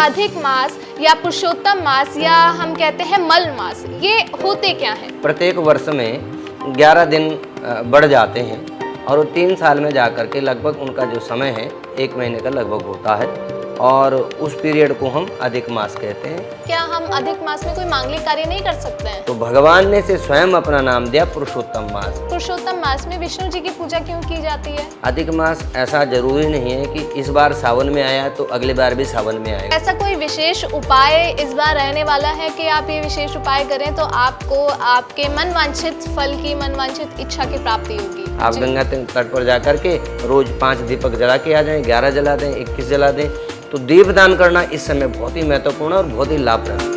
अधिक मास या पुरुषोत्तम मास या हम कहते हैं मल मास, ये होते क्या हैं? प्रत्येक वर्ष में 11 दिन बढ़ जाते हैं और 3 साल में जा कर के लगभग उनका जो समय है 1 महीने का लगभग होता है और उस पीरियड को हम अधिक मास कहते हैं। क्या हम अधिक मास में कोई मांगलिक कार्य नहीं कर सकते हैं? तो भगवान ने से स्वयं अपना नाम दिया पुरुषोत्तम मास। पुरुषोत्तम मास में विष्णु जी की पूजा क्यों की जाती है? अधिक मास ऐसा जरूरी नहीं है कि इस बार सावन में आया तो अगली बार भी सावन में आएगा। ऐसा कोई विशेष उपाय इस बार रहने वाला है कि आप ये विशेष उपाय करें तो आपको आपके मनवांछित फल की, मनवांछित इच्छा की प्राप्ति होगी? आप गंगा तट पर जाकर के रोज 5 दीपक जला के आ जाएं, 11 जला दें, 21 जला दें। तो दीपदान करना इस समय बहुत ही महत्वपूर्ण और बहुत ही लाभप्रद है।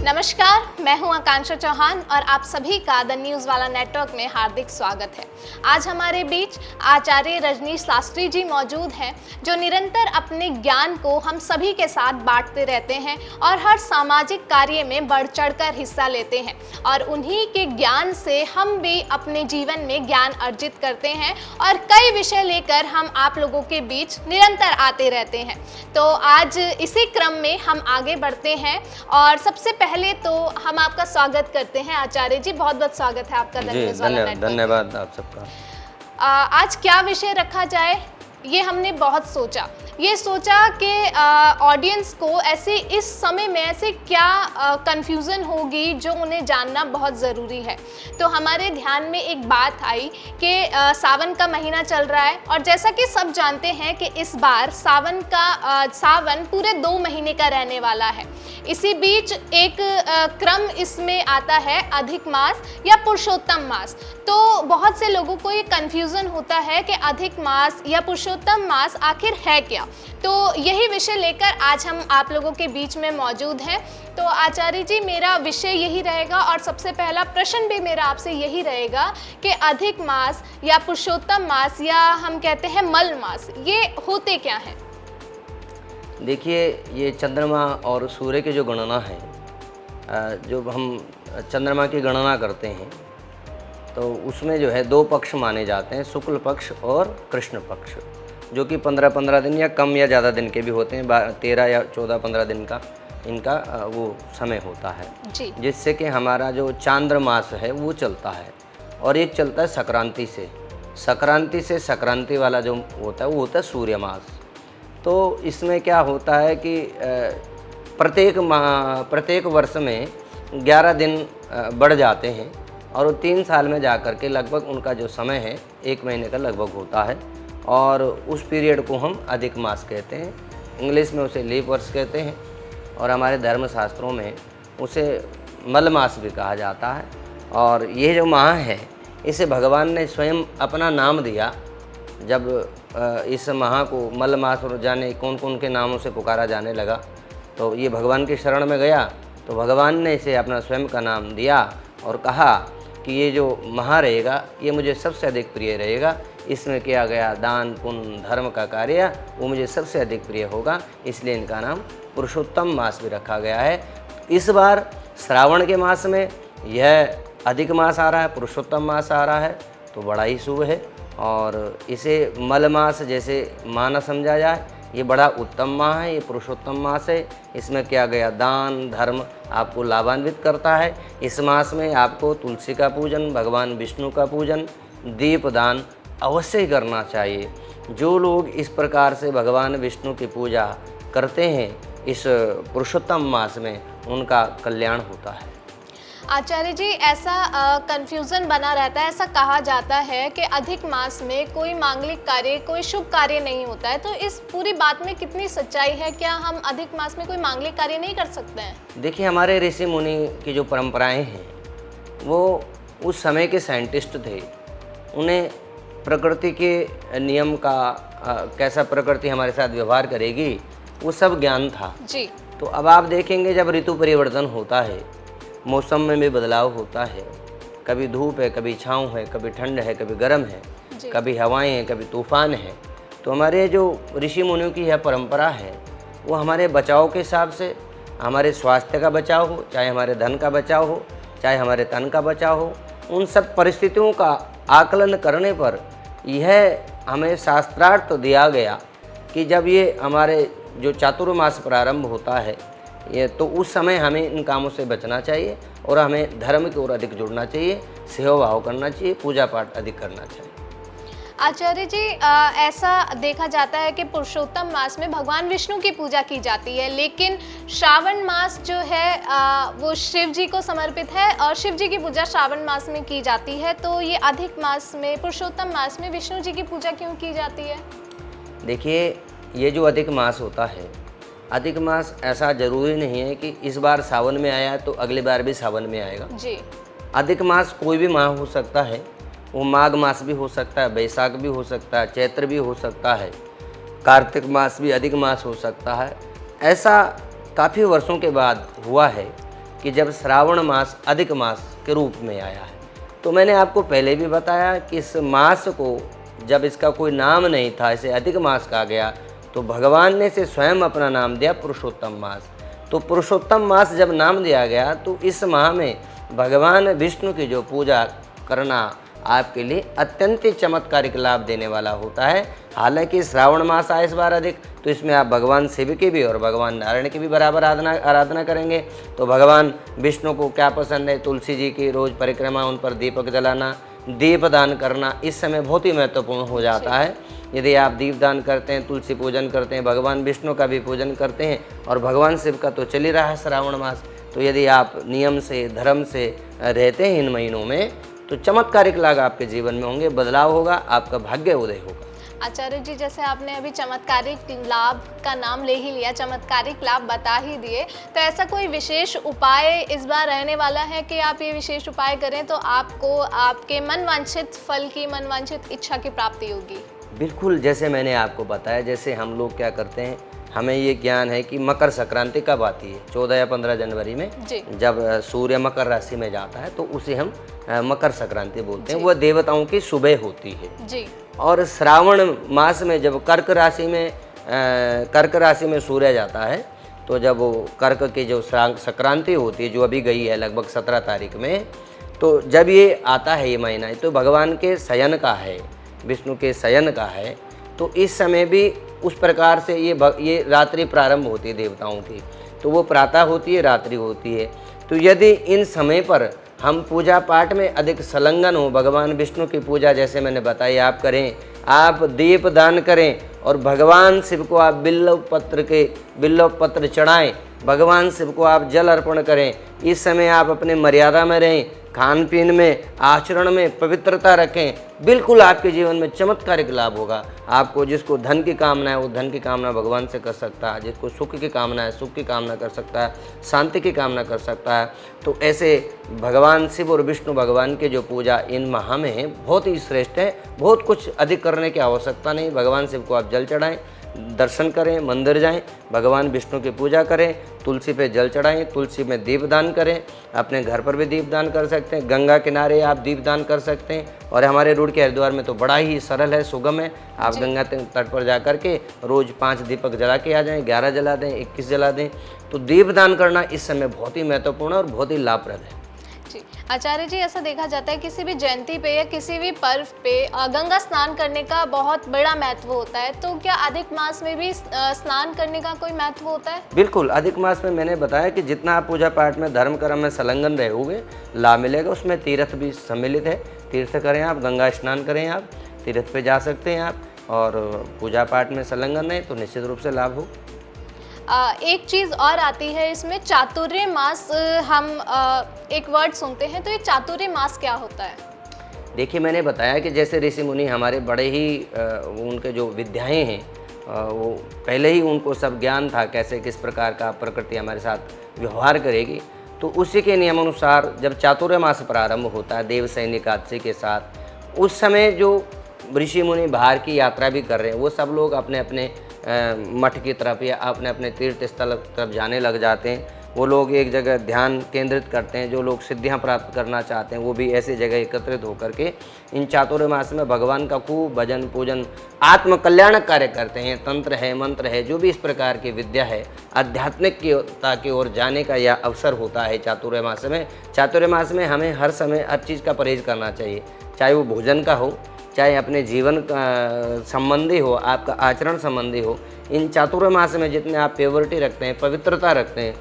नमस्कार, मैं हूं आकांक्षा चौहान और आप सभी का द न्यूज़ वाला नेटवर्क में हार्दिक स्वागत है। आज हमारे बीच आचार्य रजनीश शास्त्री जी मौजूद हैं, जो निरंतर अपने ज्ञान को हम सभी के साथ बांटते रहते हैं और हर सामाजिक कार्य में बढ़ चढ़कर हिस्सा लेते हैं और उन्हीं के ज्ञान से हम भी अपने जीवन में ज्ञान अर्जित करते हैं और कई विषय लेकर हम आप लोगों के बीच निरंतर आते रहते हैं। तो आज इसी क्रम में हम आगे बढ़ते हैं और सबसे पहले तो हम आपका स्वागत करते हैं आचार्य जी, बहुत बहुत स्वागत है आपका द न्यूज़ वाला नेटवर्क। धन्यवाद आप सबका। आज क्या विषय रखा जाए, ये हमने बहुत सोचा। ये सोचा कि ऑडियंस को ऐसे इस समय में ऐसे क्या कंफ्यूजन होगी जो उन्हें जानना बहुत ज़रूरी है। तो हमारे ध्यान में एक बात आई कि सावन का महीना चल रहा है और जैसा कि सब जानते हैं कि इस बार सावन पूरे 2 महीने का रहने वाला है। इसी बीच एक क्रम इसमें आता है अधिक मास या पुरुषोत्तम मास। तो बहुत से लोगों को ये कन्फ्यूज़न होता है कि अधिक मास या पुरुषोत्तम मास आखिर है क्या। तो यही विषय लेकर आज हम आप लोगों के बीच में मौजूद हैं। तो आचार्य जी, मेरा विषय यही रहेगा और सबसे पहला प्रश्न भी मेरा आपसे यही रहेगा कि अधिक मास या पुरुषोत्तम मास या हम कहते हैं मल मास, ये होते क्या हैं? देखिए, ये चंद्रमा और सूर्य की जो गणना है, जो हम चंद्रमा की गणना करते हैं तो उसमें जो है 2 पक्ष माने जाते हैं, शुक्ल पक्ष और कृष्ण पक्ष, जो कि 15-15 दिन या कम या ज़्यादा दिन के भी होते हैं। 13 या 14-15 दिन का इनका वो समय होता है, जिससे कि हमारा जो चांद्रमास है वो चलता है। और एक चलता है संक्रांति से संक्रांति वाला जो होता है वो होता है सूर्य मास। तो इसमें क्या होता है कि प्रत्येक वर्ष में 11 दिन बढ़ जाते हैं और 3 साल में जा कर के लगभग उनका जो समय है 1 महीने का लगभग होता है और उस पीरियड को हम अधिक मास कहते हैं। इंग्लिश में उसे लीप वर्ष कहते हैं और हमारे धर्मशास्त्रों में उसे मल मास भी कहा जाता है। और ये जो माह है, इसे भगवान ने स्वयं अपना नाम दिया। जब इस माह को मल मास और जाने कौन कौन के नामों से पुकारा जाने लगा, तो ये भगवान की शरण में गया तो भगवान ने इसे अपना स्वयं का नाम दिया और कहा कि ये जो माह रहेगा ये मुझे सबसे अधिक प्रिय रहेगा। इसमें किया गया दान पुण्य धर्म का कार्य वो मुझे सबसे अधिक प्रिय होगा, इसलिए इनका नाम पुरुषोत्तम मास भी रखा गया है। इस बार श्रावण के मास में यह अधिक मास आ रहा है, पुरुषोत्तम मास आ रहा है, तो बड़ा ही शुभ है। और इसे मल मास जैसे माना समझा जाए, ये बड़ा उत्तम माह है, ये पुरुषोत्तम मास है। इसमें किया गया दान धर्म आपको लाभान्वित करता है। इस मास में आपको तुलसी का पूजन, भगवान विष्णु का पूजन, दीपदान अवश्य ही करना चाहिए। जो लोग इस प्रकार से भगवान विष्णु की पूजा करते हैं इस पुरुषोत्तम मास में, उनका कल्याण होता है। आचार्य जी, ऐसा कंफ्यूजन बना रहता है, ऐसा कहा जाता है कि अधिक मास में कोई मांगलिक कार्य, कोई शुभ कार्य नहीं होता है। तो इस पूरी बात में कितनी सच्चाई है? क्या हम अधिक मास में कोई मांगलिक कार्य नहीं कर सकते हैं? देखिए, हमारे ऋषि मुनि की जो परंपराएं हैं वो उस समय के साइंटिस्ट थे। उन्हें प्रकृति के नियम का कैसा प्रकृति हमारे साथ व्यवहार करेगी वो सब ज्ञान था जी। तो अब आप देखेंगे जब ऋतु परिवर्तन होता है, मौसम में भी बदलाव होता है, कभी धूप है, कभी छाँव है, कभी ठंड है, कभी गर्म है, कभी हवाएं हैं, कभी तूफान है। तो हमारे जो ऋषि मुनियों की यह परंपरा है वो हमारे बचाव के हिसाब से, हमारे स्वास्थ्य का बचाव हो, चाहे हमारे धन का बचाव हो, चाहे हमारे तन का बचाव हो, उन सब परिस्थितियों का आकलन करने पर यह हमें शास्त्रार्थ तो दिया गया कि जब ये हमारे जो चातुर्मास प्रारंभ होता है ये, तो उस समय हमें इन कामों से बचना चाहिए और हमें धर्म की ओर अधिक जुड़ना चाहिए, सेवा भाव करना चाहिए, पूजा पाठ अधिक करना चाहिए। आचार्य जी, ऐसा देखा जाता है कि पुरुषोत्तम मास में भगवान विष्णु की पूजा की जाती है, लेकिन श्रावण मास जो है वो शिव जी को समर्पित है और शिव जी की पूजा श्रावण मास में की जाती है। तो ये अधिक मास में, पुरुषोत्तम मास में विष्णु जी की पूजा क्यों की जाती है? देखिए, ये जो अधिक मास होता है, अधिक मास ऐसा ज़रूरी नहीं है कि इस बार सावन में आया तो अगली बार भी सावन में आएगा जी। अधिक मास कोई भी माह हो सकता है, वो माघ मास भी हो सकता है, बैसाख भी हो सकता है, चैत्र भी हो सकता है, कार्तिक मास भी अधिक मास हो सकता है। ऐसा काफ़ी वर्षों के बाद हुआ है कि जब श्रावण मास अधिक मास के रूप में आया है। तो मैंने आपको पहले भी बताया कि इस मास को जब इसका कोई नाम नहीं था, इसे अधिक मास कहा गया, तो भगवान ने इसे स्वयं अपना नाम दिया पुरुषोत्तम मास। तो पुरुषोत्तम मास जब नाम दिया गया तो इस माह में भगवान विष्णु की जो पूजा करना आपके लिए अत्यंत ही चमत्कारिक लाभ देने वाला होता है। हालांकि श्रावण मास आए इस बार अधिक, तो इसमें आप भगवान शिव की भी और भगवान नारायण की भी बराबर आराधना करेंगे। तो भगवान विष्णु को क्या पसंद है? तुलसी जी की रोज़ परिक्रमा, उन पर दीपक जलाना, दीपदान करना इस समय बहुत ही महत्वपूर्ण हो जाता है। यदि आप दीपदान करते हैं, तुलसी पूजन करते हैं, भगवान विष्णु का भी पूजन करते हैं और भगवान शिव का तो चल ही रहा है श्रावण मास, तो यदि आप नियम से, धर्म से रहते हैं इन महीनों में, तो चमत्कारिक लाभ आपके जीवन में होंगे, बदलाव होगा, आपका भाग्य उदय होगा। आचार्य जी, जैसे आपने अभी चमत्कारिक लाभ का नाम ले ही लिया, चमत्कारिक लाभ बता ही दिए, तो ऐसा कोई विशेष उपाय इस बार रहने वाला है कि आप ये विशेष उपाय करें तो आपको आपके मनवांछित फल की, मनवांछित इच्छा की प्राप्ति होगी? बिल्कुल, जैसे मैंने आपको बताया, जैसे हम लोग क्या करते हैं, हमें ये ज्ञान है कि मकर संक्रांति कब आती है, 14 या 15 जनवरी में जी। जब सूर्य मकर राशि में जाता है तो उसे हम मकर संक्रांति बोलते हैं। वह देवताओं की सुबह होती है जी। और श्रावण मास में जब कर्क राशि में सूर्य जाता है, तो जब वो कर्क की जो संक्रांति होती है, जो अभी गई है लगभग 17 तारीख में, तो जब ये आता है ये महीना, तो भगवान के शयन का है, विष्णु के शयन का है। तो इस समय भी उस प्रकार से ये रात्रि प्रारंभ होती है देवताओं की, तो वो प्रातः होती है, रात्रि होती है। तो यदि इन समय पर हम पूजा पाठ में अधिक संलग्न हो, भगवान विष्णु की पूजा जैसे मैंने बताई आप करें, आप दीप दान करें और भगवान शिव को आप बिल्व पत्र चढ़ाएं, भगवान शिव को आप जल अर्पण करें। इस समय आप अपने मर्यादा में रहें, खान पीन में, आचरण में पवित्रता रखें, बिल्कुल आपके जीवन में चमत्कारिक लाभ होगा। आपको जिसको धन की कामना है वो धन की कामना भगवान से कर सकता है, जिसको सुख की कामना है सुख की कामना कर सकता है, शांति की कामना कर सकता है। तो ऐसे भगवान शिव और विष्णु भगवान की जो पूजा इन माह में है बहुत ही श्रेष्ठ है, बहुत कुछ अधिक करने की आवश्यकता नहीं। भगवान शिव को आप जल चढ़ाएं, दर्शन करें, मंदिर जाएं, भगवान विष्णु की पूजा करें, तुलसी पे जल चढ़ाएं, तुलसी में दीपदान करें, अपने घर पर भी दीपदान कर सकते हैं, गंगा किनारे आप दीपदान कर सकते हैं। और हमारे रूट के हरिद्वार में तो बड़ा ही सरल है, सुगम है। आप गंगा तट पर जा कर के रोज़ 5 दीपक जला के आ जाएं, 11 जला दें, 21 जला दें। तो दीपदान करना इस समय बहुत ही महत्वपूर्ण और बहुत ही लाभप्रद है। जी आचार्य जी, ऐसा देखा जाता है किसी भी जयंती पे या किसी भी पर्व पे गंगा स्नान करने का बहुत बड़ा महत्व होता है, तो क्या अधिक मास में भी स्नान करने का कोई महत्व होता है? बिल्कुल, अधिक मास में मैंने बताया कि जितना आप पूजा पाठ में, धर्म कर्म में संलग्न रहोगे, लाभ मिलेगा। उसमें तीर्थ भी सम्मिलित है, तीर्थ करें आप, गंगा स्नान करें आप, तीर्थ पे जा सकते हैं आप, और पूजा पाठ में संलग्न रहें तो निश्चित रूप से लाभ हो। एक चीज़ और आती है इसमें, चातुर्य मास। हम एक वर्ड सुनते हैं, तो ये चातुर्य मास क्या होता है? देखिए, मैंने बताया कि जैसे ऋषि मुनि हमारे बड़े ही उनके जो विद्याएं हैं, वो पहले ही उनको सब ज्ञान था कैसे किस प्रकार का प्रकृति हमारे साथ व्यवहार करेगी। तो उसी के नियमानुसार जब चातुर्य मास प्रारंभ होता है देवशयनी एकादशी के साथ, उस समय जो ऋषि मुनि बाहर की यात्रा भी कर रहे हैं, वो सब लोग अपने अपने मठ की तरफ या अपने अपने तीर्थ स्थल तरफ जाने लग जाते हैं। वो लोग एक जगह ध्यान केंद्रित करते हैं। जो लोग सिद्धियां प्राप्त करना चाहते हैं वो भी ऐसी जगह एकत्रित होकर के इन चातुर्य मास में भगवान का खूब भजन पूजन, आत्म कल्याणक कार्य करते हैं। तंत्र है, मंत्र है, जो भी इस प्रकार की विद्या है, आध्यात्मिकता की ओर जाने का यह अवसर होता है चातुर्य मास में। चातुर्य मास में हमें हर समय हर चीज़ का परहेज करना चाहिए, चाहे वो भोजन का हो, चाहे अपने जीवन का संबंधी हो, आपका आचरण संबंधी हो, इन चातुर्मास में जितने आप प्योरिटी रखते हैं, पवित्रता रखते हैं,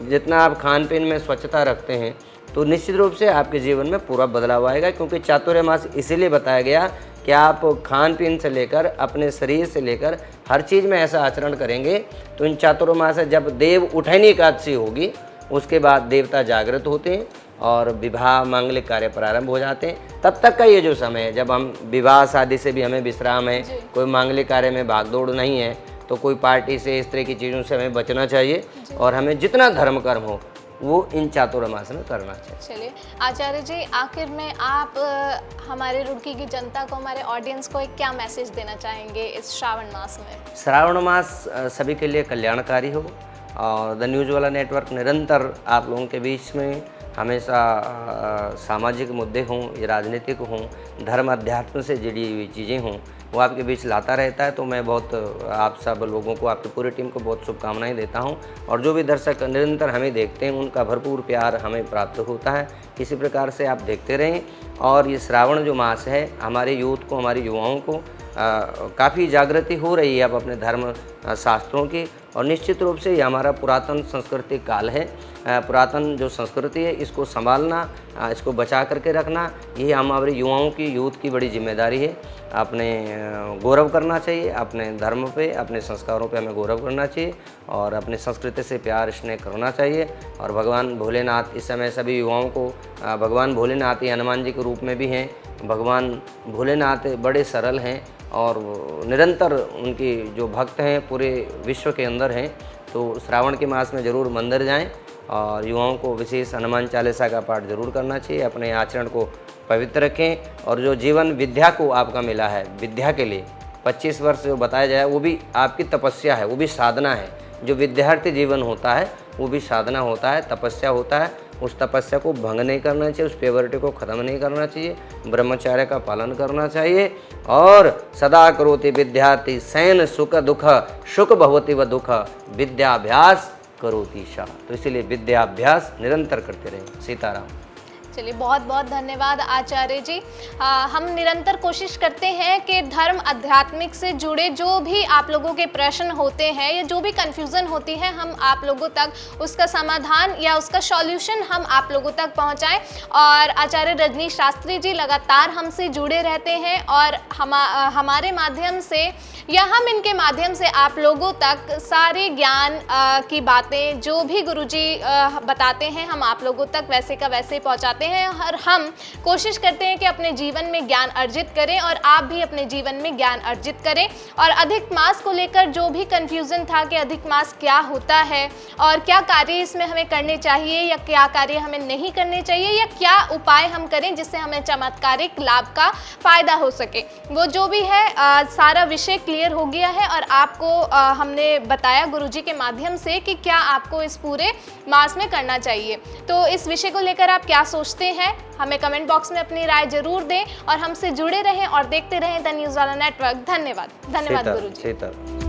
जितना आप खान पीन में स्वच्छता रखते हैं, तो निश्चित रूप से आपके जीवन में पूरा बदलाव आएगा। क्योंकि चातुर्मास इसीलिए बताया गया कि आप खान पीन से लेकर अपने शरीर से लेकर हर चीज़ में ऐसा आचरण करेंगे तो इन चातुर्मास से जब देव उठैनी एकादशी होगी उसके बाद देवता जागृत होते हैं और विवाह मांगलिक कार्य प्रारंभ हो जाते हैं। तब तक का ये जो समय है जब हम विवाह शादी से भी हमें विश्राम है, कोई मांगलिक कार्य में भागदौड़ नहीं है, तो कोई पार्टी से इस तरह की चीज़ों से हमें बचना चाहिए और हमें जितना धर्म कर्म हो वो इन चातुर्मास में करना चाहिए। चलिए आचार्य जी, आखिर में आप हमारे रुड़की की जनता को, हमारे ऑडियंस को एक क्या मैसेज देना चाहेंगे इस श्रावण मास में? श्रावण मास सभी के लिए कल्याणकारी हो और द न्यूज़ वाला नेटवर्क निरंतर आप लोगों के बीच में हमेशा सामाजिक मुद्दे हों या राजनीतिक हों, धर्म अध्यात्म से जुड़ी हुई चीज़ें हों, वो आपके बीच लाता रहता है। तो मैं बहुत आप सब लोगों को, आपकी पूरी टीम को बहुत शुभकामनाएं देता हूं और जो भी दर्शक निरंतर हमें देखते हैं उनका भरपूर प्यार हमें प्राप्त होता है। इसी प्रकार से आप देखते रहें और ये श्रावण जो मास है हमारे यूथ को, हमारे युवाओं को काफ़ी जागृति हो रही है अब अपने धर्म शास्त्रों की और निश्चित रूप से ये हमारा पुरातन संस्कृति काल है। पुरातन जो संस्कृति है इसको संभालना, इसको बचा करके रखना, ये हमारे युवाओं की, यूथ की बड़ी जिम्मेदारी है। अपने गौरव करना चाहिए, अपने धर्म पे, अपने संस्कारों पे हमें गौरव करना चाहिए और अपनी संस्कृति से प्यार स्नेह करना चाहिए। और भगवान भोलेनाथ इस समय सभी युवाओं को, भगवान भोलेनाथ ही हनुमान जी के रूप में भी हैं। भगवान भोलेनाथ बड़े सरल हैं और निरंतर उनकी जो भक्त हैं पूरे विश्व के अंदर हैं। तो श्रावण के मास में ज़रूर मंदिर जाएं और युवाओं को विशेष हनुमान चालीसा का पाठ जरूर करना चाहिए। अपने आचरण को पवित्र रखें और जो जीवन विद्या को आपका मिला है, विद्या के लिए 25 वर्ष जो बताया जाए वो भी आपकी तपस्या है, वो भी साधना है। जो विद्यार्थी जीवन होता है वो भी साधना होता है, तपस्या होता है। उस तपस्या को भंग नहीं करना चाहिए, उस प्योरिटी को ख़त्म नहीं करना चाहिए, ब्रह्मचर्य का पालन करना चाहिए। और सदा करोति विद्यार्थी सैन सुख दुख, सुख भवति व दुख, विद्याभ्यास करोति सा। तो इसीलिए विद्याभ्यास निरंतर करते रहें। सीताराम। चलिए बहुत बहुत धन्यवाद आचार्य जी। हम निरंतर कोशिश करते हैं कि धर्म आध्यात्मिक से जुड़े जो भी आप लोगों के प्रश्न होते हैं या जो भी कन्फ्यूज़न होती है, हम आप लोगों तक उसका समाधान या उसका सॉल्यूशन हम आप लोगों तक पहुंचाएं। और आचार्य रजनीश शास्त्री जी लगातार हमसे जुड़े रहते हैं और हमारे माध्यम से या हम इनके माध्यम से आप लोगों तक सारे ज्ञान की बातें जो भी गुरुजी बताते हैं हम आप लोगों तक वैसे का वैसे पहुंचाते हैं। और हम कोशिश करते हैं कि अपने जीवन में ज्ञान अर्जित करें और आप भी अपने जीवन में ज्ञान अर्जित करें। और अधिक मास को लेकर जो भी कन्फ्यूज़न था कि अधिक मास क्या होता है और क्या कार्य इसमें हमें करने चाहिए या क्या कार्य हमें नहीं करने चाहिए या क्या उपाय हम करें जिससे हमें चमत्कारिक लाभ का फ़ायदा हो सके, वो जो भी है सारा विषय क्लियर हो गया है। और आपको हमने बताया गुरुजी के माध्यम से कि क्या आपको इस पूरे मास में करना चाहिए। तो इस विषय को लेकर आप क्या सोचते हैं, हमें कमेंट बॉक्स में अपनी राय जरूर दें और हमसे जुड़े रहें और देखते रहें द न्यूज़ वाला नेटवर्क। धन्यवाद। धन्यवाद गुरुजी।